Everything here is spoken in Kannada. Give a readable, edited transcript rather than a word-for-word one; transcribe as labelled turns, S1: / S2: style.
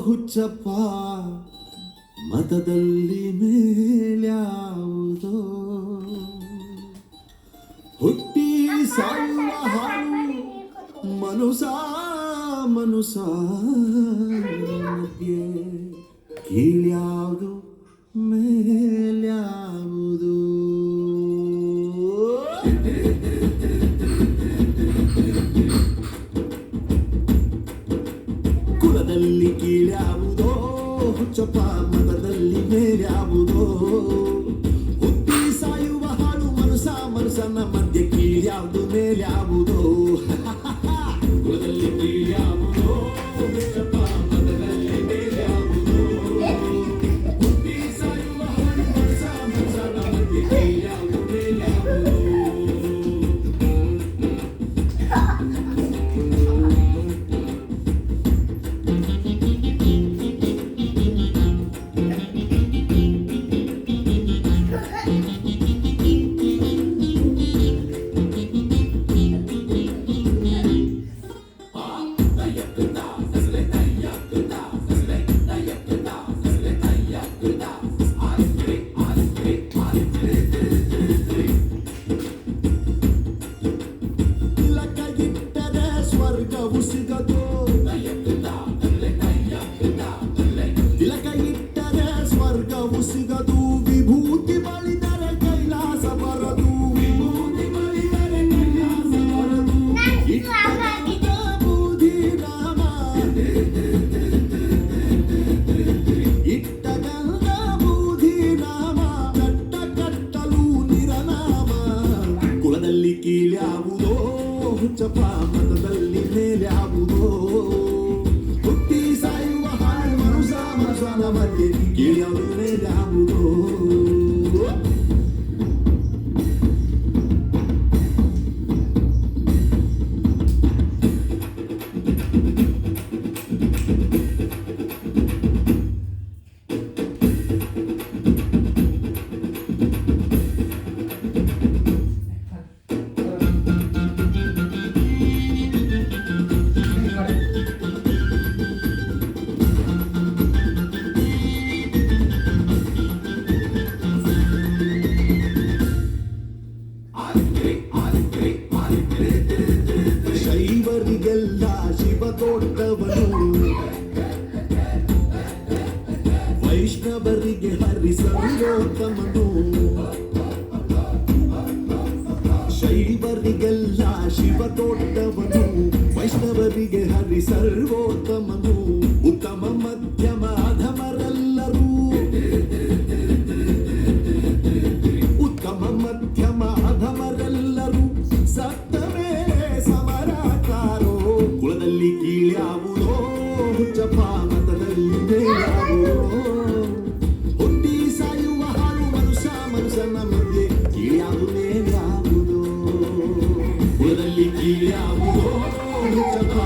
S1: ಹುಚ್ಚಪ್ಪ ಮತದಲ್ಲಿ ಮೇಲ್ಯಾವುದೋ ಹುಟ್ಟಿ ಸಾಯುವ ಹಾಳು ಮನುಸ ಮನುಸ ಮಧ್ಯೆ ಕೀಳ್ಯಾವುದು ಮೇಲ್ಯಾವುದು ಕುಲದಲ್ಲಿ ಕೀಳ್ಯಾವುದೋ ಹುಚ್ಚಪ್ಪ ಮತದಲ್ಲಿ ಮೇಲ್ಯಾವುದೋ ಹುಟ್ಟಿ ಸಾಯುವ ಹಾಳು ಮನುಸ ಮನುಷ್ಯನ ಮಧ್ಯೆ ಕೀಳ್ಯಾವುದು ಮೇಲ್ಯಾವುದೋ ಕುಲದಲ್ಲಿ ಕೀಳ್ಯಾವುದೋ ಹುಚ್ಚಪ್ಪ ಮತದಲ್ಲಿ ಮೇಲ್ಯಾವುದೋ ಹುಟ್ಟಿ ಸಾಯುವ ಹಾಳು ಮನುಸ ಮನುಷ್ಯನ ಮಧ್ಯೆ ಕೀಳ್ಯಾವುದು ಮೇಲ್ಯಾವುದೋ ಸ್ವರ್ಗವು ಸಿಗದು ತಿಲಕ ಇಟ್ಟರೆ ಸ್ವರ್ಗವು ಸಿಗದು ವಿಭೂತಿ ಬಳಿದರೆ ಕೈಲಾಸ ಬರದು ವಿಭೂತಿ ಬಳಿದರೆ ಕೈಲಾಸ ಬರದು ಇಟ್ಟಗಂಧ ಬೂದಿ ನಾಮ ಇಟ್ಟಗಂಧ ಬೂದಿ ನಾಮ ಕಟ್ಟ ಕಟ್ಟಲು ನಿರನಾಮ ಕುಲದಲ್ಲಿ ಕೀಳ್ಯಾವುದೋ ಹುಚ್ಚಪ್ಪ ಮತದಲ್ಲಿ ಮೇಲ್ಯಾವುದೋ ಹುಟ್ಟಿ ಸಾಯುವ ಹಾಳು ಮನುಸ ಮನುಷ್ಯನ ಮಧ್ಯೆ ಕೀಳ್ಯಾವುದು ಮೇಲ್ಯಾವುದೋ ಶೈವರಿಗೆಲ್ಲ ಶಿವ ದೊಡ್ಡವನು ವೈಷ್ಣವರಿಗೆ ಹರಿ ಸರ್ವೋತ್ತಮನು ಶೈವರಿಗೆಲ್ಲ ಶಿವ ದೊಡ್ಡವನು ವೈಷ್ಣವರಿಗೆ ಹರಿ ಸರ್ವೋತ್ತಮನು ಉತ್ತಮ ಮಧ್ಯಮ ಅಧಮರೆಲ್ಲರೂ ಉತ್ತಮ ಮಧ್ಯಮ ಅಧಮರೆಲ್ಲರೂ ಸತ್ತ ಮೇಲೆ ಸಮರಾಕಾರೋ ಕುಲದಲ್ಲಿ ಕೀಳ್ಯಾವುದೋ ಹುಚ್ಚಪ್ಪ ಮತದಲ್ಲಿ ಮೇಲ್ಯಾವುದೋ ಹುಟ್ಟಿ ಸಾಯುವ ಹಾಳು ಮನುಷ್ಯ ಮನುಷ್ಯನ ಮಧ್ಯೆ ಕೀಳ್ಯಾವುದು ಮೇಲ್ಯಾವುದೋ ಕುಲದಲ್ಲಿ ಕೀಳ್ಯಾವುದೋ ಹುಚ್ಚಪ್ಪ